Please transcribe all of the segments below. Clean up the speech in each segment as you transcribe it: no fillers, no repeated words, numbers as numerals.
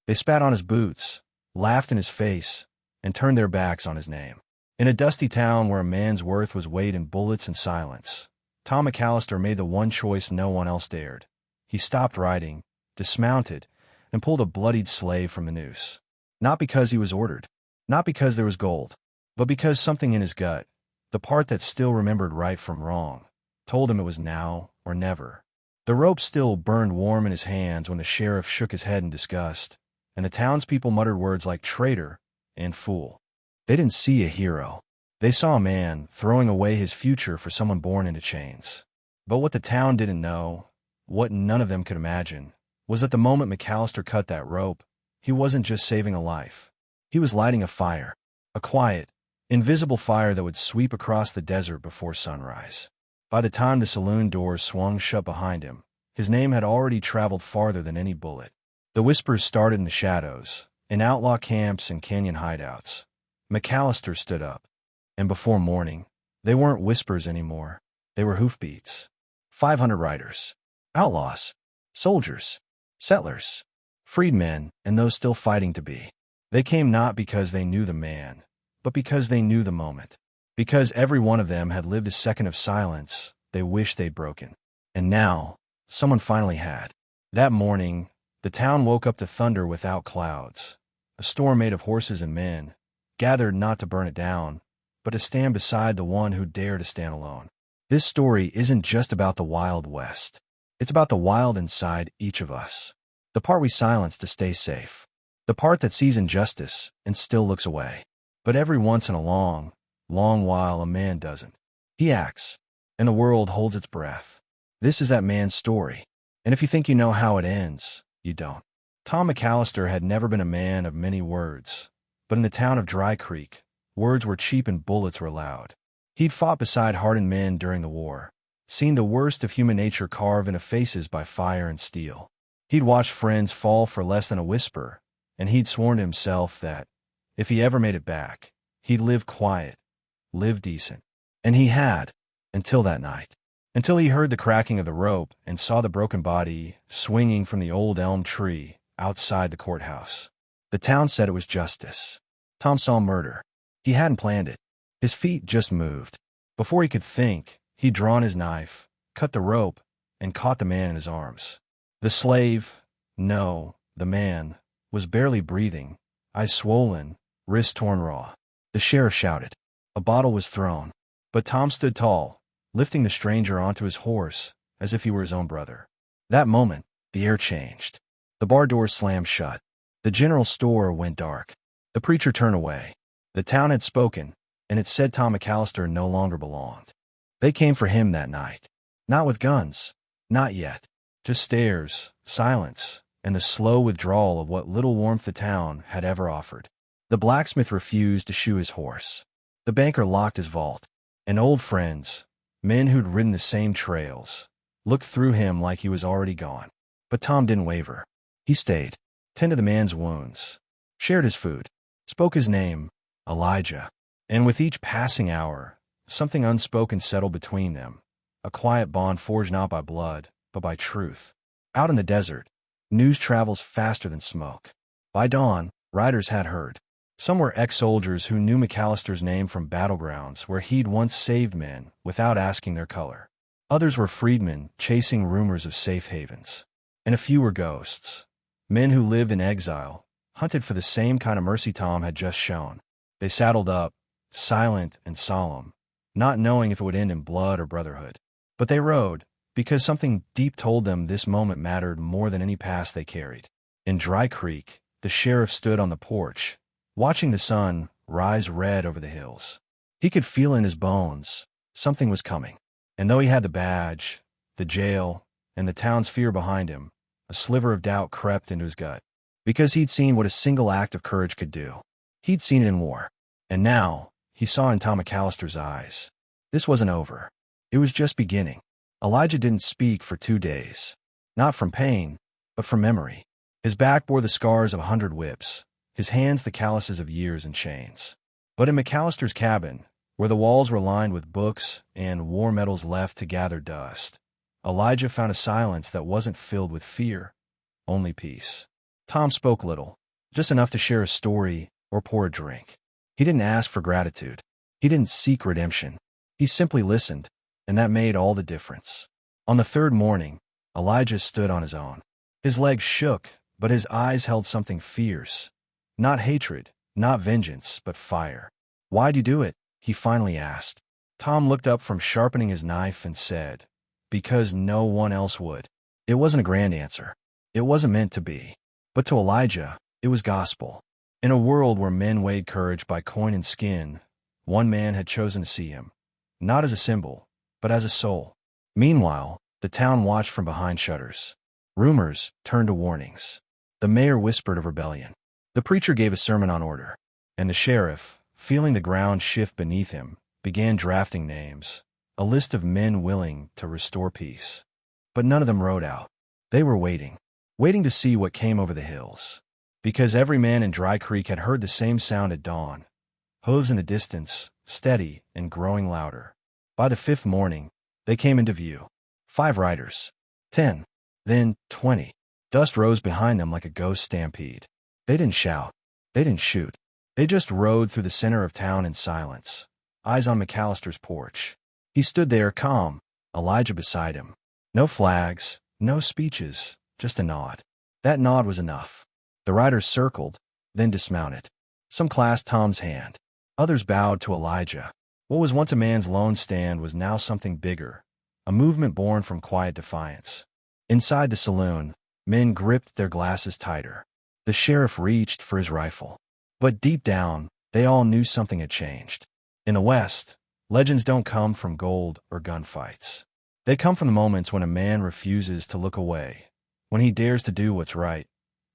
They spat on his boots, laughed in his face, and turned their backs on his name. In a dusty town where a man's worth was weighed in bullets and silence, Tom McAllister made the one choice no one else dared. He stopped riding, dismounted, and pulled a bloodied slave from the noose. Not because he was ordered, not because there was gold, but because something in his gut, the part that still remembered right from wrong, told him it was now or never. The rope still burned warm in his hands when the sheriff shook his head in disgust, and the townspeople muttered words like traitor and fool. They didn't see a hero. They saw a man throwing away his future for someone born into chains. But what the town didn't know, what none of them could imagine, was that the moment McAllister cut that rope, he wasn't just saving a life. He was lighting a fire, a quiet, invisible fire that would sweep across the desert before sunrise. By the time the saloon doors swung shut behind him, his name had already traveled farther than any bullet. The whispers started in the shadows, in outlaw camps and canyon hideouts. McAllister stood up, and before morning, they weren't whispers anymore. They were hoofbeats. 500 riders, outlaws, soldiers, settlers, freedmen, and those still fighting to be. They came not because they knew the man, but because they knew the moment. Because every one of them had lived a second of silence they wished they'd broken. And now, someone finally had. That morning, the town woke up to thunder without clouds. A storm made of horses and men, gathered not to burn it down, but to stand beside the one who dared to stand alone. This story isn't just about the Wild West. It's about the wild inside each of us. The part we silence to stay safe. The part that sees injustice and still looks away. But every once in a long while a man doesn't. He acts, and the world holds its breath. This is that man's story. And if you think you know how it ends, you don't. Tom McAllister had never been a man of many words, but in the town of Dry Creek, words were cheap and bullets were loud. He'd fought beside hardened men during the war, seen the worst of human nature carved into faces by fire and steel. He'd watched friends fall for less than a whisper, and he'd sworn to himself that, if he ever made it back, he'd live quiet, live decent. And he had, until that night. Until he heard the cracking of the rope and saw the broken body swinging from the old elm tree outside the courthouse. The town said it was justice. Tom saw murder. He hadn't planned it. His feet just moved. Before he could think, he'd drawn his knife, cut the rope, and caught the man in his arms. The slave, no, the man, was barely breathing, eyes swollen, wrists torn raw. The sheriff shouted. A bottle was thrown. But Tom stood tall, lifting the stranger onto his horse as if he were his own brother. That moment, the air changed. The bar doors slammed shut. The general store went dark. The preacher turned away. The town had spoken, and it said Tom McAllister no longer belonged. They came for him that night. Not with guns. Not yet. Just stares, silence, and the slow withdrawal of what little warmth the town had ever offered. The blacksmith refused to shoe his horse. The banker locked his vault. And old friends, men who'd ridden the same trails, looked through him like he was already gone. But Tom didn't waver. He stayed, tended the man's wounds, shared his food, spoke his name, Elijah. And with each passing hour, something unspoken settled between them, a quiet bond forged not by blood, but by truth. Out in the desert, news travels faster than smoke. By dawn, riders had heard. Some were ex-soldiers who knew McAllister's name from battlegrounds where he'd once saved men without asking their color. Others were freedmen chasing rumors of safe havens. And a few were ghosts, men who lived in exile, hunted for the same kind of mercy Tom had just shown. They saddled up, silent and solemn, not knowing if it would end in blood or brotherhood. But they rode, because something deep told them this moment mattered more than any past they carried. In Dry Creek, the sheriff stood on the porch, watching the sun rise red over the hills. He could feel in his bones something was coming. And though he had the badge, the jail, and the town's fear behind him, a sliver of doubt crept into his gut. Because he'd seen what a single act of courage could do. He'd seen it in war. And now, he saw in Tom McAllister's eyes. This wasn't over. It was just beginning. Elijah didn't speak for 2 days. Not from pain, but from memory. His back bore the scars of 100 whips, his hands the calluses of years in chains. But in McAllister's cabin, where the walls were lined with books and war medals left to gather dust, Elijah found a silence that wasn't filled with fear, only peace. Tom spoke little, just enough to share a story or pour a drink. He didn't ask for gratitude. He didn't seek redemption. He simply listened, and that made all the difference. On the third morning, Elijah stood on his own. His legs shook, but his eyes held something fierce. Not hatred, not vengeance, but fire. "Why'd you do it?" he finally asked. Tom looked up from sharpening his knife and said, "Because no one else would." It wasn't a grand answer. It wasn't meant to be. But to Elijah, it was gospel. In a world where men weighed courage by coin and skin, one man had chosen to see him, not as a symbol, but as a soul. Meanwhile, the town watched from behind shutters. Rumors turned to warnings. The mayor whispered of rebellion. The preacher gave a sermon on order, and the sheriff, feeling the ground shift beneath him, began drafting names, a list of men willing to restore peace. But none of them rode out. They were waiting to see what came over the hills. Because every man in Dry Creek had heard the same sound at dawn. Hooves in the distance, steady and growing louder. By the fifth morning, they came into view. 5 riders. 10. Then 20. Dust rose behind them like a ghost stampede. They didn't shout. They didn't shoot. They just rode through the center of town in silence, eyes on McAllister's porch. He stood there calm, Elijah beside him. No flags, no speeches, just a nod. That nod was enough. The riders circled, then dismounted. Some clasped Tom's hand. Others bowed to Elijah. What was once a man's lone stand was now something bigger, a movement born from quiet defiance. Inside the saloon, men gripped their glasses tighter. The sheriff reached for his rifle. But deep down, they all knew something had changed. In the West, legends don't come from gold or gunfights. They come from the moments when a man refuses to look away, when he dares to do what's right,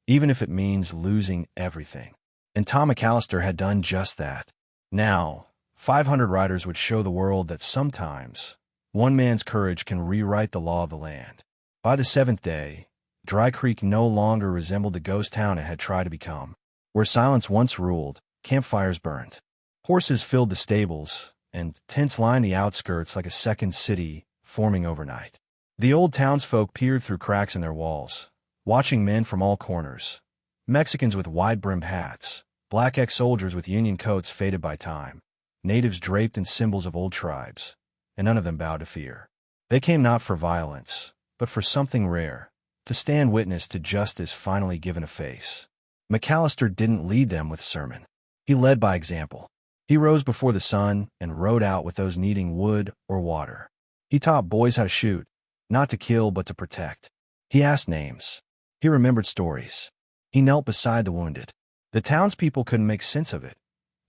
even if it means losing everything. And Tom McAllister had done just that. Now, 500 riders would show the world that sometimes one man's courage can rewrite the law of the land. By the 7th day, Dry Creek no longer resembled the ghost town it had tried to become. Where silence once ruled, campfires burned. Horses filled the stables, and tents lined the outskirts like a second city forming overnight. The old townsfolk peered through cracks in their walls, watching men from all corners. Mexicans with wide-brimmed hats, black ex-soldiers with Union coats faded by time, natives draped in symbols of old tribes, and none of them bowed to fear. They came not for violence, but for something rare, to stand witness to justice finally given a face. McAllister didn't lead them with a sermon. He led by example. He rose before the sun and rode out with those needing wood or water. He taught boys how to shoot, not to kill but to protect. He asked names. He remembered stories. He knelt beside the wounded. The townspeople couldn't make sense of it.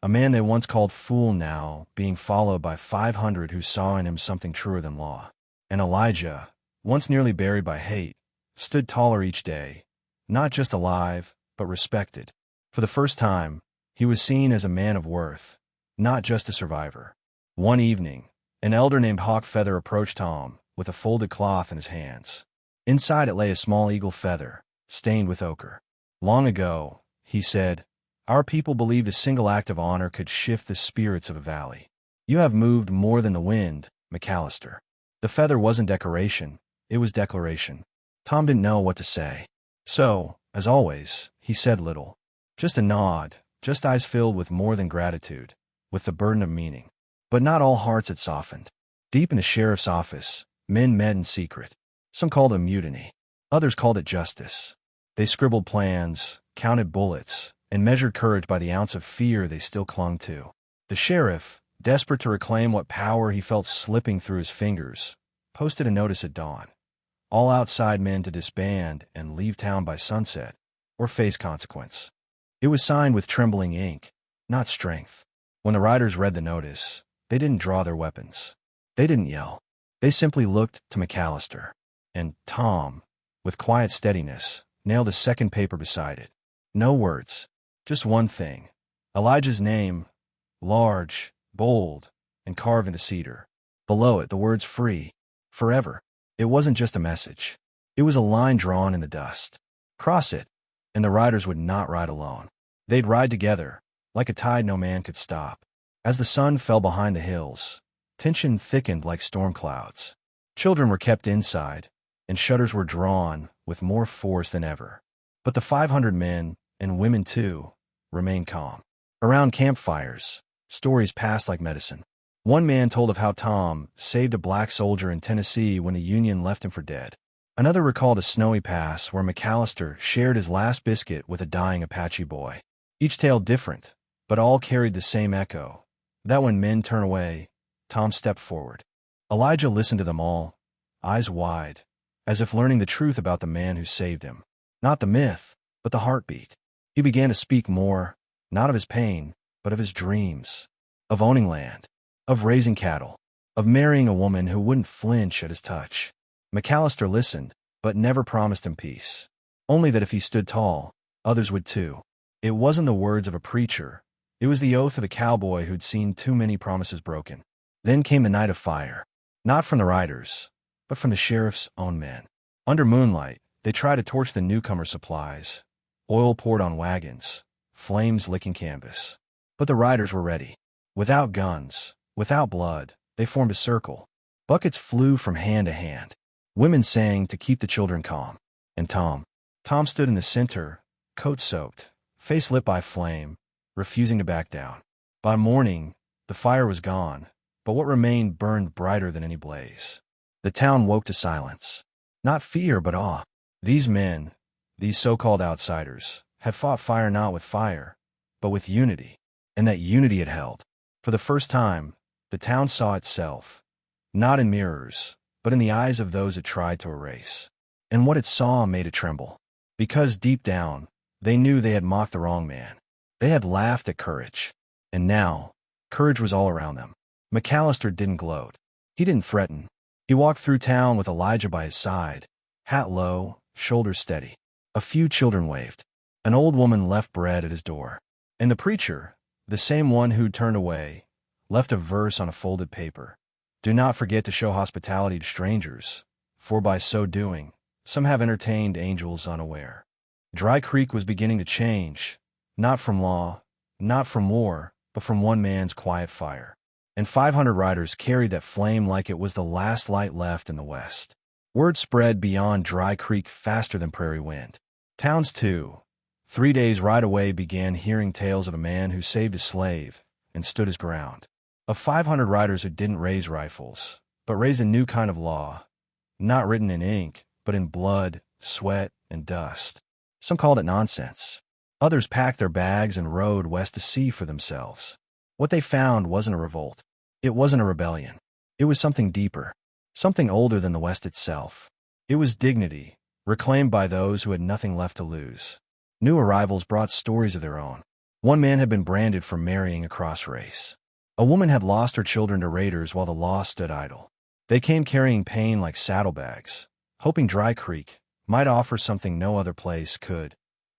A man they once called fool now being followed by 500 who saw in him something truer than law. And Elijah, once nearly buried by hate, stood taller each day, not just alive, but respected. For the first time, he was seen as a man of worth, not just a survivor. One evening, an elder named Hawk Feather approached Tom with a folded cloth in his hands. Inside it lay a small eagle feather, stained with ochre. Long ago, he said, our people believed a single act of honor could shift the spirits of a valley. You have moved more than the wind, McAllister. The feather wasn't decoration, it was declaration. Tom didn't know what to say. So, as always, he said little. Just a nod, just eyes filled with more than gratitude, with the burden of meaning. But not all hearts had softened. Deep in the sheriff's office, men met in secret. Some called it mutiny. Others called it justice. They scribbled plans, counted bullets, and measured courage by the ounce of fear they still clung to. The sheriff, desperate to reclaim what power he felt slipping through his fingers, posted a notice at dawn. All outside men to disband and leave town by sunset, or face consequence. It was signed with trembling ink, not strength. When the riders read the notice, they didn't draw their weapons. They didn't yell. They simply looked to McAllister. And Tom, with quiet steadiness, nailed a second paper beside it. No words, just one thing. Elijah's name, large, bold, and carved into cedar. Below it, the words free, forever. It wasn't just a message. It was a line drawn in the dust. Cross it, and the riders would not ride alone. They'd ride together, like a tide no man could stop. As the sun fell behind the hills, tension thickened like storm clouds. Children were kept inside, and shutters were drawn with more force than ever. But the 500 men, and women too, remained calm. Around campfires, stories passed like medicine. One man told of how Tom saved a black soldier in Tennessee when the Union left him for dead. Another recalled a snowy pass where McAllister shared his last biscuit with a dying Apache boy. Each tale different, but all carried the same echo, that when men turn away, Tom stepped forward. Elijah listened to them all, eyes wide, as if learning the truth about the man who saved him. Not the myth, but the heartbeat. He began to speak more, not of his pain, but of his dreams, of owning land, of raising cattle, of marrying a woman who wouldn't flinch at his touch. McAllister listened, but never promised him peace. Only that if he stood tall, others would too. It wasn't the words of a preacher. It was the oath of a cowboy who'd seen too many promises broken. Then came the night of fire. Not from the riders, but from the sheriff's own men. Under moonlight, they tried to torch the newcomer supplies. Oil poured on wagons, flames licking canvas. But the riders were ready. Without guns, without blood, they formed a circle. Buckets flew from hand to hand. Women sang to keep the children calm. And Tom stood in the center, coat soaked, face lit by flame, refusing to back down. By morning, the fire was gone, but what remained burned brighter than any blaze. The town woke to silence. Not fear, but awe. These men, these so-called outsiders, had fought fire not with fire, but with unity. And that unity it held. For the first time, the town saw itself, not in mirrors, but in the eyes of those it tried to erase. And what it saw made it tremble. Because deep down, they knew they had mocked the wrong man. They had laughed at courage. And now, courage was all around them. McAllister didn't gloat. He didn't threaten. He walked through town with Elijah by his side, hat low, shoulders steady. A few children waved. An old woman left bread at his door. And the preacher, the same one who'd turned away, left a verse on a folded paper. Do not forget to show hospitality to strangers, for by so doing, some have entertained angels unaware. Dry Creek was beginning to change, not from law, not from war, but from one man's quiet fire. And 500 riders carried that flame like it was the last light left in the West. Word spread beyond Dry Creek faster than prairie wind. Towns, too, 3 days' ride away, began hearing tales of a man who saved a slave and stood his ground. Of 500 riders who didn't raise rifles, but raised a new kind of law, not written in ink, but in blood, sweat, and dust. Some called it nonsense. Others packed their bags and rode west to see for themselves. What they found wasn't a revolt. It wasn't a rebellion. It was something deeper, something older than the West itself. It was dignity, reclaimed by those who had nothing left to lose. New arrivals brought stories of their own. One man had been branded for marrying a cross-race. A woman had lost her children to raiders while the law stood idle. They came carrying pain like saddlebags, hoping Dry Creek might offer something no other place could,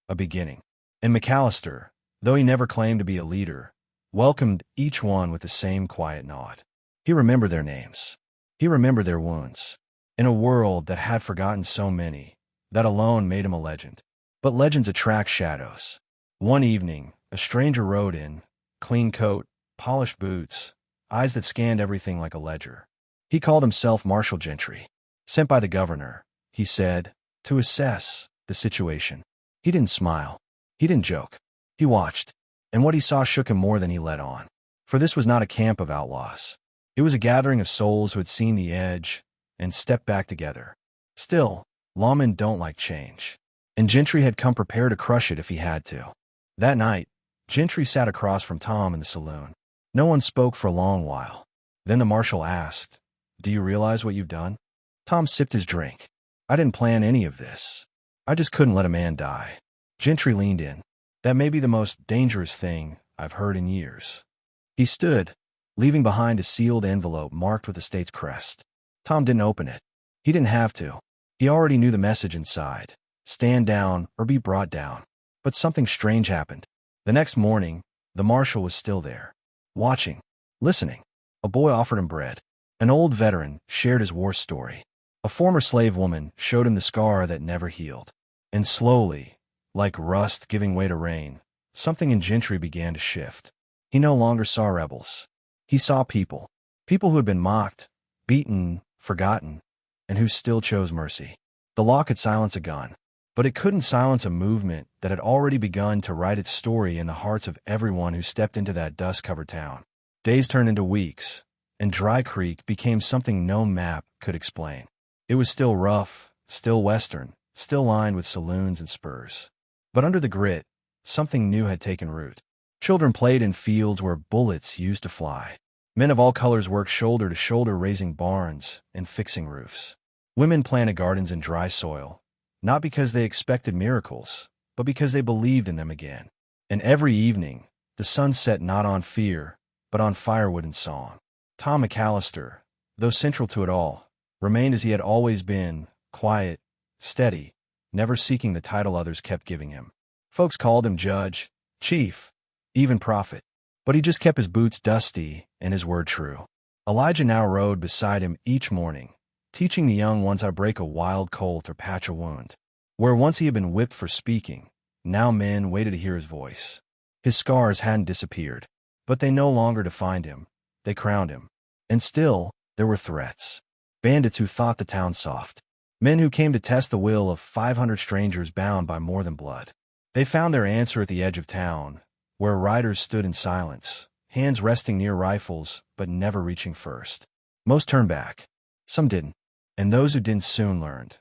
a beginning. And McAllister, though he never claimed to be a leader, welcomed each one with the same quiet nod. He remembered their names. He remembered their wounds. In a world that had forgotten so many, that alone made him a legend. But legends attract shadows. One evening, a stranger rode in, clean coat, polished boots, eyes that scanned everything like a ledger. He called himself Marshal Gentry, sent by the governor, he said, to assess the situation. He didn't smile. He didn't joke. He watched, and what he saw shook him more than he let on. For this was not a camp of outlaws. It was a gathering of souls who had seen the edge and stepped back together. Still, lawmen don't like change, and Gentry had come prepared to crush it if he had to. That night, Gentry sat across from Tom in the saloon. No one spoke for a long while. Then the marshal asked, "Do you realize what you've done?" Tom sipped his drink. "I didn't plan any of this. I just couldn't let a man die." Gentry leaned in. "That may be the most dangerous thing I've heard in years." He stood, leaving behind a sealed envelope marked with the state's crest. Tom didn't open it. He didn't have to. He already knew the message inside: stand down or be brought down. But something strange happened. The next morning, the marshal was still there, watching, listening. A boy offered him bread. An old veteran shared his war story. A former slave woman showed him the scar that never healed. And slowly, like rust giving way to rain, something in Gentry began to shift. He no longer saw rebels. He saw people. People who had been mocked, beaten, forgotten, and who still chose mercy. The law could silence a gun, But it couldn't silence a movement that had already begun to write its story in the hearts of everyone who stepped into that dust-covered town. Days turned into weeks, and Dry Creek became something no map could explain. It was still rough, still Western, still lined with saloons and spurs. But under the grit, something new had taken root. Children played in fields where bullets used to fly. Men of all colors worked shoulder to shoulder raising barns and fixing roofs. Women planted gardens in dry soil, not because they expected miracles, but because they believed in them again. And every evening, the sun set not on fear, but on firewood and song. Tom McAllister, though central to it all, remained as he had always been, quiet, steady, never seeking the title others kept giving him. Folks called him judge, chief, even prophet. But he just kept his boots dusty and his word true. Elijah now rode beside him each morning, teaching the young ones how to break a wild colt or patch a wound. Where once he had been whipped for speaking, now men waited to hear his voice. His scars hadn't disappeared, but they no longer defined him. They crowned him. And still, there were threats. Bandits who thought the town soft. Men who came to test the will of 500 strangers bound by more than blood. They found their answer at the edge of town, where riders stood in silence, hands resting near rifles, but never reaching first. Most turned back. Some didn't. And those who didn't soon learned.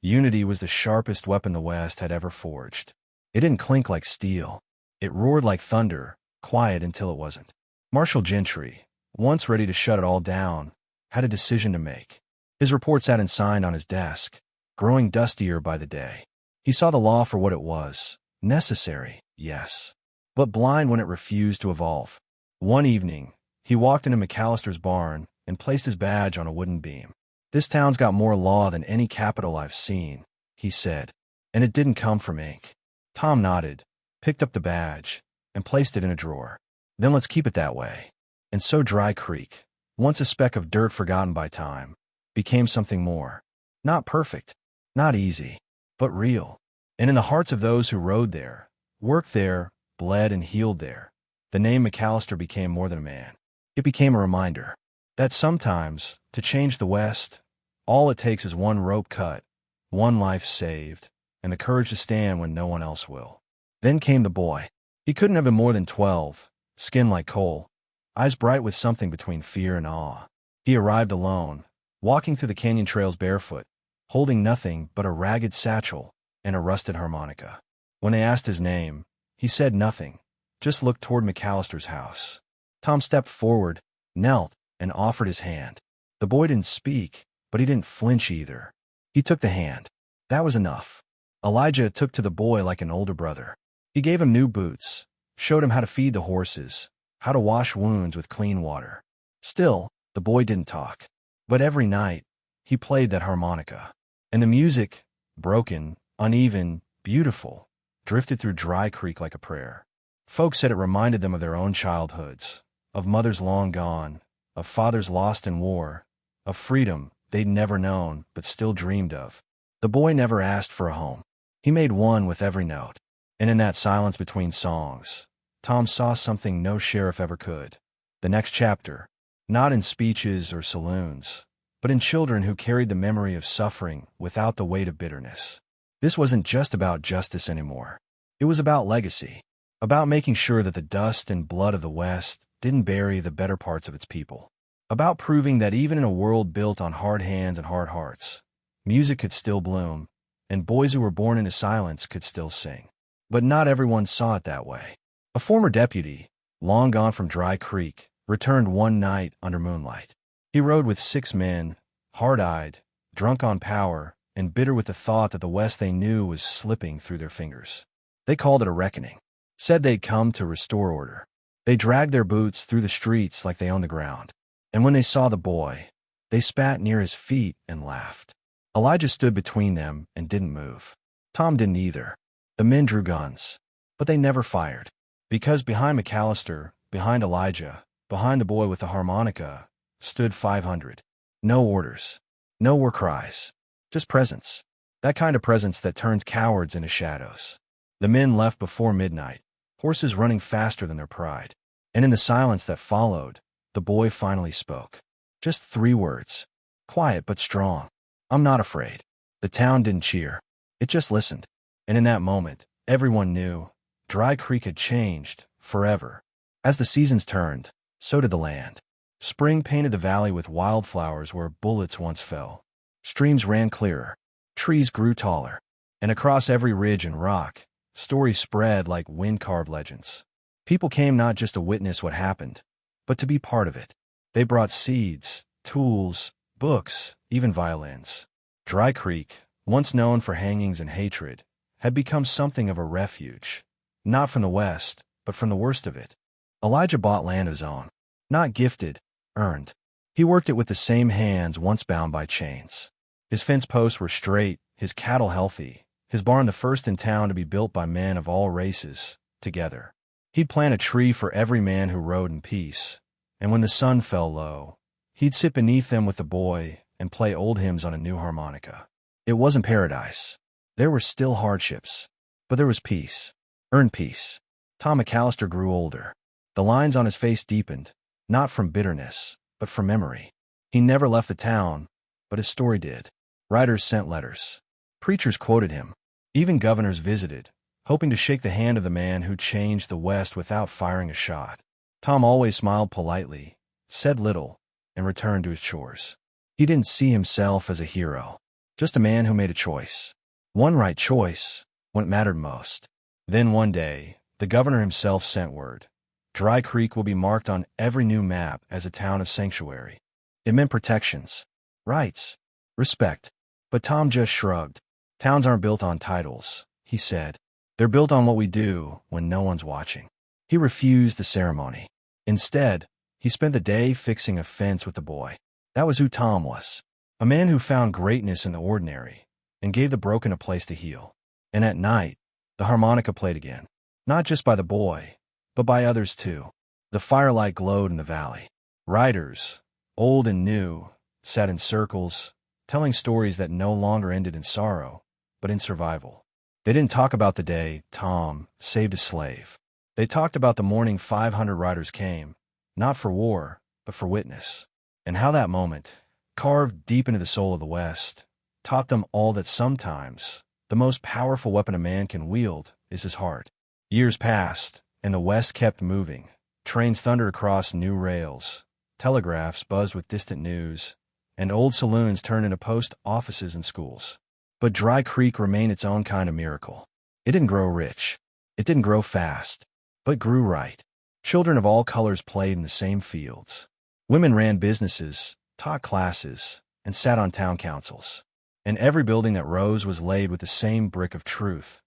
Unity was the sharpest weapon the West had ever forged. It didn't clink like steel. It roared like thunder, quiet until it wasn't. Marshal Gentry, once ready to shut it all down, had a decision to make. His report sat unsigned on his desk, growing dustier by the day. He saw the law for what it was. Necessary, yes, but blind when it refused to evolve. One evening, he walked into McAllister's barn and placed his badge on a wooden beam. "This town's got more law than any capital I've seen," he said, and it didn't come from ink. Tom nodded, picked up the badge, and placed it in a drawer. "Then let's keep it that way." And so Dry Creek, once a speck of dirt forgotten by time, became something more. Not perfect, not easy, but real. And in the hearts of those who rode there, worked there, bled and healed there, the name McAllister became more than a man. It became a reminder that sometimes, to change the West, all it takes is one rope cut, one life saved, and the courage to stand when no one else will. Then came the boy. He couldn't have been more than 12, skin like coal, eyes bright with something between fear and awe. He arrived alone, walking through the canyon trails barefoot, holding nothing but a ragged satchel and a rusted harmonica. When they asked his name, he said nothing, just looked toward McAllister's house. Tom stepped forward, knelt, and offered his hand. The boy didn't speak, but he didn't flinch either. He took the hand. That was enough. Elijah took to the boy like an older brother. He gave him new boots, showed him how to feed the horses, how to wash wounds with clean water. Still, the boy didn't talk. But every night, he played that harmonica. And the music, broken, uneven, beautiful, drifted through Dry Creek like a prayer. Folks said it reminded them of their own childhoods, of mothers long gone, of fathers lost in war, of freedom they'd never known but still dreamed of. The boy never asked for a home. He made one with every note. And in that silence between songs, Tom saw something no sheriff ever could. The next chapter, not in speeches or saloons, but in children who carried the memory of suffering without the weight of bitterness. This wasn't just about justice anymore. It was about legacy, about making sure that the dust and blood of the West didn't bury the better parts of its people, about proving that even in a world built on hard hands and hard hearts, music could still bloom, and boys who were born into silence could still sing. But not everyone saw it that way. A former deputy, long gone from Dry Creek, returned one night under moonlight. He rode with 6 men, hard-eyed, drunk on power, and bitter with the thought that the West they knew was slipping through their fingers. They called it a reckoning, said they'd come to restore order. They dragged their boots through the streets like they owned the ground. And when they saw the boy, they spat near his feet and laughed. Elijah stood between them and didn't move. Tom didn't either. The men drew guns, but they never fired. Because behind McAllister, behind Elijah, behind the boy with the harmonica, stood 500. No orders, no war cries, just presence. That kind of presence that turns cowards into shadows. The men left before midnight, horses running faster than their pride. And in the silence that followed, the boy finally spoke. Just 3 words, quiet but strong. "I'm not afraid." The town didn't cheer. It just listened. And in that moment, everyone knew Dry Creek had changed forever. As the seasons turned, so did the land. Spring painted the valley with wildflowers where bullets once fell. Streams ran clearer. Trees grew taller. And across every ridge and rock, stories spread like wind-carved legends. People came not just to witness what happened, but to be part of it. They brought seeds, tools, books, even violins. Dry Creek, once known for hangings and hatred, had become something of a refuge. Not from the West, but from the worst of it. Elijah bought land of his own. Not gifted, earned. He worked it with the same hands once bound by chains. His fence posts were straight, his cattle healthy, his barn the first in town to be built by men of all races, together. He'd plant a tree for every man who rode in peace, and when the sun fell low, he'd sit beneath them with the boy and play old hymns on a new harmonica. It wasn't paradise. There were still hardships, but there was peace. Earned peace. Tom McAllister grew older. The lines on his face deepened, not from bitterness, but from memory. He never left the town, but his story did. Writers sent letters. Preachers quoted him. Even governors visited, hoping to shake the hand of the man who changed the West without firing a shot. Tom always smiled politely, said little, and returned to his chores. He didn't see himself as a hero, just a man who made a choice. One right choice, when it mattered most. Then one day, the governor himself sent word. Dry Creek will be marked on every new map as a town of sanctuary. It meant protections, rights, respect. But Tom just shrugged. Towns aren't built on titles, he said. They're built on what we do when no one's watching. He refused the ceremony. Instead, he spent the day fixing a fence with the boy. That was who Tom was. A man who found greatness in the ordinary and gave the broken a place to heal. And at night, the harmonica played again. Not just by the boy, but by others too. The firelight glowed in the valley. Writers, old and new, sat in circles, telling stories that no longer ended in sorrow, but in survival. They didn't talk about the day Tom saved a slave. They talked about the morning 500 riders came, not for war, but for witness. And how that moment, carved deep into the soul of the West, taught them all that sometimes the most powerful weapon a man can wield is his heart. Years passed, and the West kept moving. Trains thundered across new rails, telegraphs buzzed with distant news, and old saloons turned into post offices and schools. But Dry Creek remained its own kind of miracle. It didn't grow rich. It didn't grow fast, but grew right. Children of all colors played in the same fields. Women ran businesses, taught classes, and sat on town councils. And every building that rose was laid with the same brick of truth.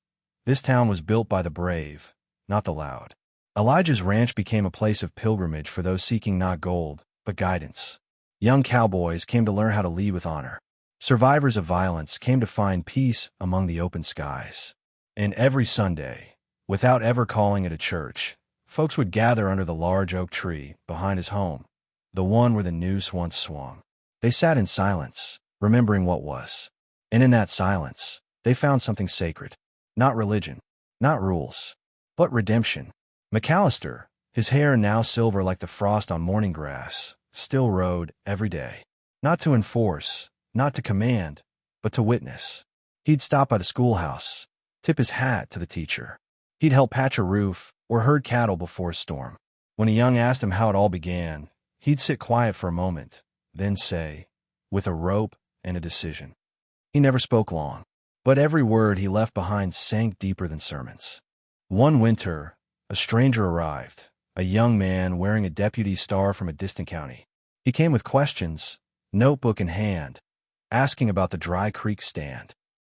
This town was built by the brave, not the loud. Elijah's ranch became a place of pilgrimage for those seeking not gold, but guidance. Young cowboys came to learn how to lead with honor. Survivors of violence came to find peace among the open skies. And every Sunday, without ever calling it a church, folks would gather under the large oak tree behind his home, the one where the noose once swung. They sat in silence, remembering what was. And in that silence, they found something sacred. Not religion, not rules, but redemption. McAllister, his hair now silver like the frost on morning grass, still rode every day. Not to enforce, not to command, but to witness. He'd stop by the schoolhouse, tip his hat to the teacher. He'd help patch a roof or herd cattle before a storm. When a young asked him how it all began, he'd sit quiet for a moment, then say, with a rope and a decision. He never spoke long, but every word he left behind sank deeper than sermons. One winter, a stranger arrived, a young man wearing a deputy's star from a distant county. He came with questions, notebook in hand, asking about the Dry Creek stand.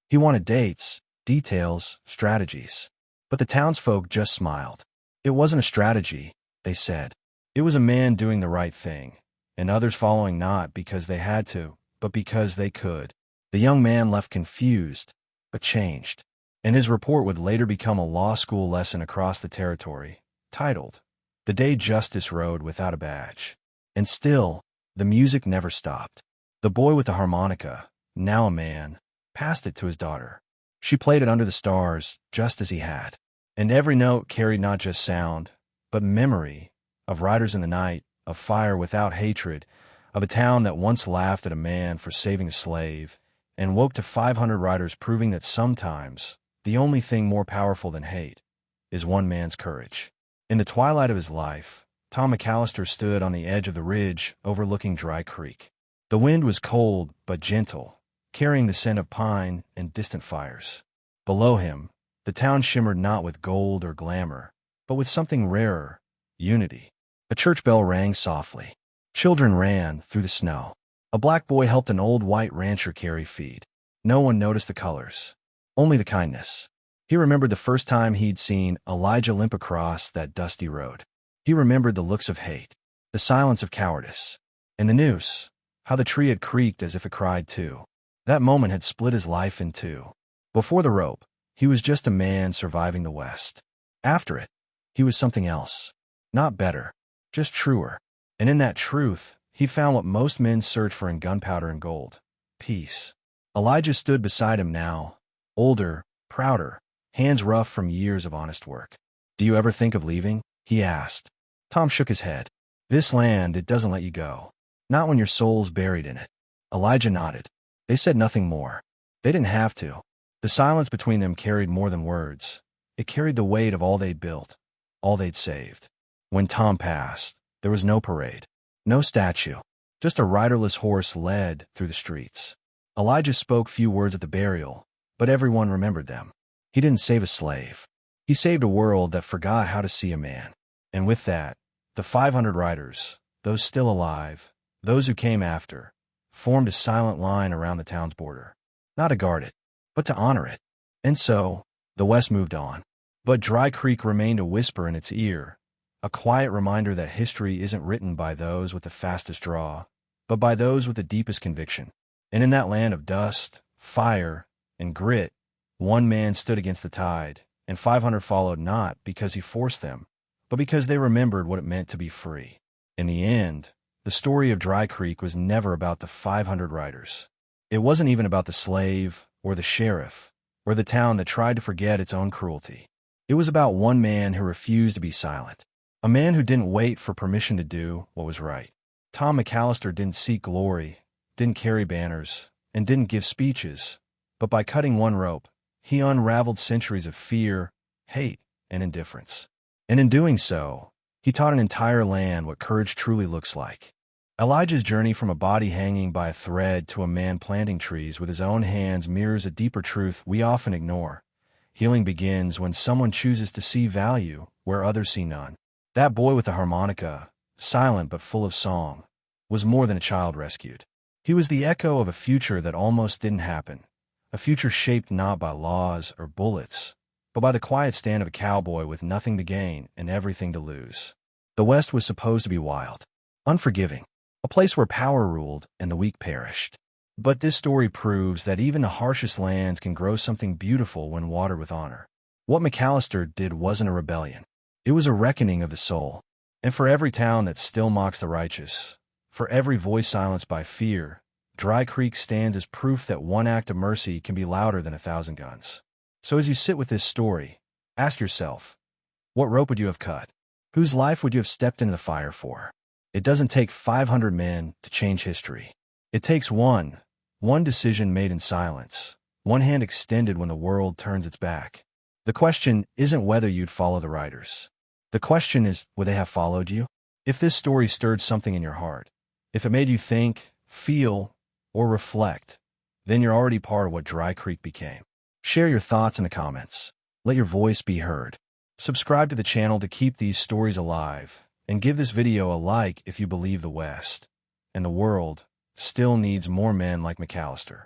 He wanted dates, details, strategies. But the townsfolk just smiled. It wasn't a strategy, they said. It was a man doing the right thing, and others following not because they had to, but because they could. The young man left confused, but changed. And his report would later become a law school lesson across the territory, titled, The Day Justice Rode Without a Badge. And still, the music never stopped. The boy with the harmonica, now a man, passed it to his daughter. She played it under the stars, just as he had. And every note carried not just sound, but memory of riders in the night, of fire without hatred, of a town that once laughed at a man for saving a slave, and woke to 500 riders proving that sometimes the only thing more powerful than hate is one man's courage. In the twilight of his life, Tom McAllister stood on the edge of the ridge overlooking Dry Creek. The wind was cold but gentle, carrying the scent of pine and distant fires. Below him, the town shimmered not with gold or glamour, but with something rarer, unity. A church bell rang softly. Children ran through the snow. A black boy helped an old white rancher carry feed. No one noticed the colors, only the kindness. He remembered the first time he'd seen Elijah limp across that dusty road. He remembered the looks of hate, the silence of cowardice, and the noose, how the tree had creaked as if it cried too. That moment had split his life in two. Before the rope, he was just a man surviving the West. After it, he was something else. Not better, just truer. And in that truth, he found what most men search for in gunpowder and gold: peace. Elijah stood beside him now, older, prouder, hands rough from years of honest work. "Do you ever think of leaving?" he asked. Tom shook his head. "This land, it doesn't let you go. Not when your soul's buried in it." Elijah nodded. They said nothing more. They didn't have to. The silence between them carried more than words. It carried the weight of all they'd built, all they'd saved. When Tom passed, there was no parade, no statue, just a riderless horse led through the streets. Elijah spoke few words at the burial, but everyone remembered them. He didn't save a slave. He saved a world that forgot how to see a man. And with that, the 500 riders, those still alive, those who came after, formed a silent line around the town's border. Not to guard it, but to honor it. And so, the West moved on. But Dry Creek remained a whisper in its ear, a quiet reminder that history isn't written by those with the fastest draw, but by those with the deepest conviction. And in that land of dust, fire, and grit, one man stood against the tide, and 500 followed not because he forced them, but because they remembered what it meant to be free. In the end, the story of Dry Creek was never about the 500 riders. It wasn't even about the slave, or the sheriff, or the town that tried to forget its own cruelty. It was about one man who refused to be silent, a man who didn't wait for permission to do what was right. Tom McAllister didn't seek glory, didn't carry banners, and didn't give speeches, but by cutting one rope, he unraveled centuries of fear, hate, and indifference. And in doing so, he taught an entire land what courage truly looks like. Elijah's journey from a body hanging by a thread to a man planting trees with his own hands mirrors a deeper truth we often ignore. Healing begins when someone chooses to see value where others see none. That boy with the harmonica, silent but full of song, was more than a child rescued. He was the echo of a future that almost didn't happen, a future shaped not by laws or bullets, but by the quiet stand of a cowboy with nothing to gain and everything to lose. The West was supposed to be wild, unforgiving, a place where power ruled and the weak perished. But this story proves that even the harshest lands can grow something beautiful when watered with honor. What McAllister did wasn't a rebellion. It was a reckoning of the soul. And for every town that still mocks the righteous, for every voice silenced by fear, Dry Creek stands as proof that one act of mercy can be louder than 1,000 guns. So as you sit with this story, ask yourself, what rope would you have cut? Whose life would you have stepped into the fire for? It doesn't take 500 men to change history. It takes one decision made in silence, one hand extended when the world turns its back. The question isn't whether you'd follow the riders. The question is, would they have followed you? If this story stirred something in your heart, if it made you think, feel, or reflect, then you're already part of what Dry Creek became. Share your thoughts in the comments. Let your voice be heard. Subscribe to the channel to keep these stories alive, and give this video a like if you believe the West and the world still needs more men like McAllister.